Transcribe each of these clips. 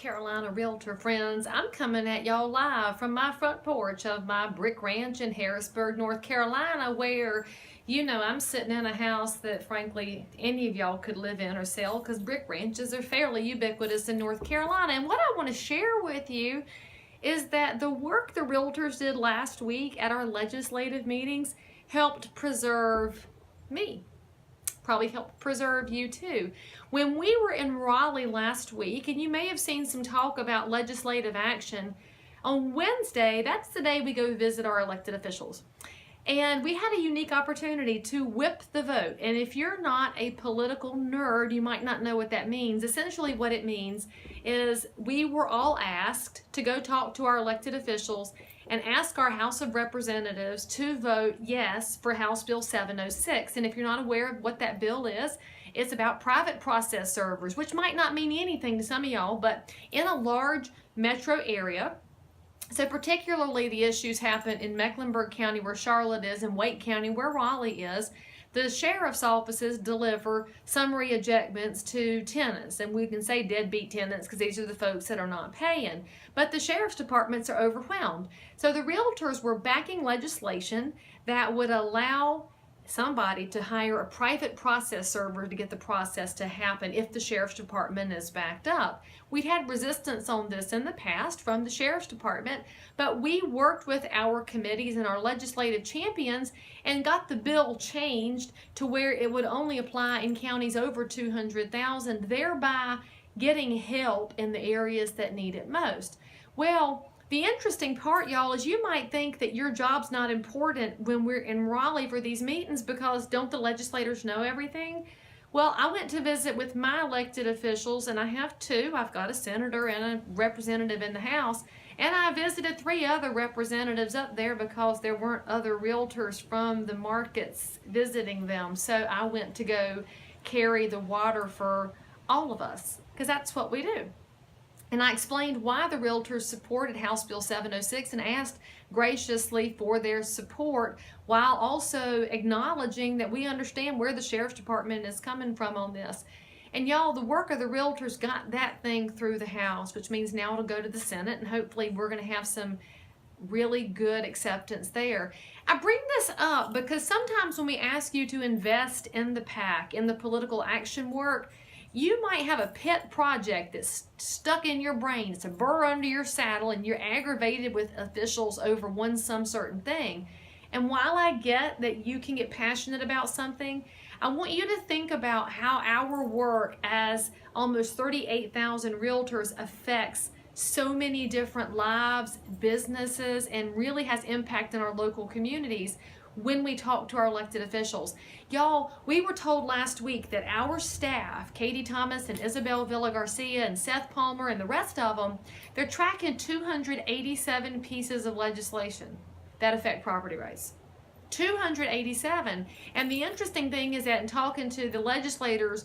Carolina realtor friends. I'm coming at y'all live from my front porch of my brick ranch in Harrisburg, North Carolina, where, you know, I'm sitting in a house that frankly any of y'all could live in or sell, because brick ranches are fairly ubiquitous in North Carolina. And what I want to share with you is that the work the realtors did last week at our legislative meetings helped preserve me. Probably help preserve you too. When we were in Raleigh last week, and you may have seen some talk about legislative action, on Wednesday, that's the day we go visit our elected officials. And we had a unique opportunity to whip the vote. And if you're not a political nerd, you might not know what that means. Essentially what it means is we were all asked to go talk to our elected officials and ask our House of Representatives to vote yes for House Bill 706. And if you're not aware of what that bill is, it's about private process servers, which might not mean anything to some of y'all, but in a large metro area. So particularly the issues happen in Mecklenburg County, where Charlotte is, and Wake County, where Raleigh is. The sheriff's offices deliver summary ejectments to tenants, and we can say deadbeat tenants because these are the folks that are not paying. But the sheriff's departments are overwhelmed. So the realtors were backing legislation that would allow somebody to hire a private process server to get the process to happen if the sheriff's department is backed up. We'd had resistance on this in the past from the sheriff's department, but we worked with our committees and our legislative champions and got the bill changed to where it would only apply in counties over 200,000, thereby getting help in the areas that need it most. Well, the interesting part, y'all, is you might think that your job's not important when we're in Raleigh for these meetings, because don't the legislators know everything? Well, I went to visit with my elected officials, and I have two. I've got a senator and a representative in the House, and I visited 3 other representatives up there because there weren't other realtors from the markets visiting them. So I went to go carry the water for all of us, because that's what we do. And I explained why the realtors supported House Bill 706 and asked graciously for their support, while also acknowledging that we understand where the sheriff's department is coming from on this. And y'all, the work of the realtors got that thing through the House, which means now it'll go to the Senate, and hopefully we're going to have some really good acceptance there. I bring this up because sometimes when we ask you to invest in the PAC, in the political action work, you might have a pet project that's stuck in your brain. It's a burr under your saddle, and you're aggravated with officials over some certain thing. And while I get that you can get passionate about something, I want you to think about how our work as almost 38,000 realtors affects so many different lives, businesses, and really has impact in our local communities when we talk to our elected officials. Y'all, we were told last week that our staff, Katie Thomas and Isabel Villa-Garcia and Seth Palmer and the rest of them, they're tracking 287 pieces of legislation that affect property rights. 287. And the interesting thing is that in talking to the legislators,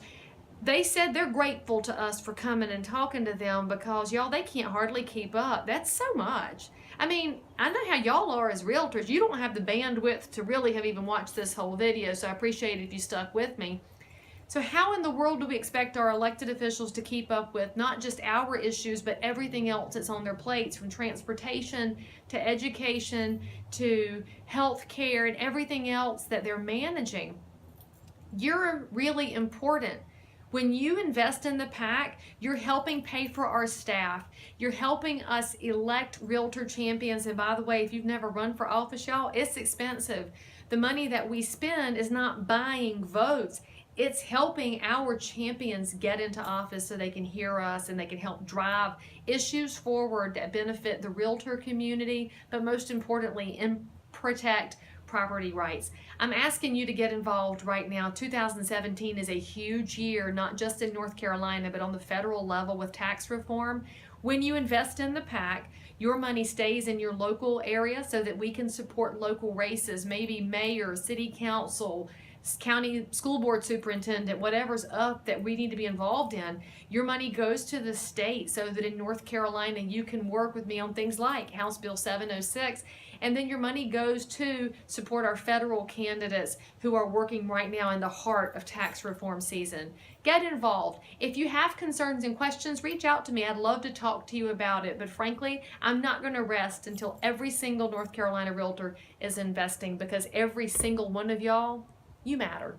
they said they're grateful to us for coming and talking to them, because y'all, they can't hardly keep up. That's so much. I mean, I know how y'all are as realtors. You don't have the bandwidth to really have even watched this whole video, so I appreciate it if you stuck with me. So how in the world do we expect our elected officials to keep up with not just our issues, but everything else that's on their plates, from transportation to education to health care and everything else that they're managing? You're really important. When you invest in the PAC, you're helping pay for our staff. You're helping us elect realtor champions. And by the way, if you've never run for office, y'all, it's expensive. The money that we spend is not buying votes. It's helping our champions get into office so they can hear us and they can help drive issues forward that benefit the realtor community, but most importantly, protect property rights. I'm asking you to get involved right now. 2017 is a huge year, not just in North Carolina, but on the federal level with tax reform. When you invest in the PAC, your money stays in your local area so that we can support local races, maybe mayor, city council, county school board superintendent, whatever's up that we need to be involved in. Your money goes to the state so that in North Carolina you can work with me on things like House Bill 706 And then your money goes to support our federal candidates who are working right now in the heart of tax reform season. Get involved. If you have concerns and questions, reach out to me. I'd love to talk to you about it. But frankly, I'm not going to rest until every single North Carolina realtor is investing, because every single one of y'all, you matter.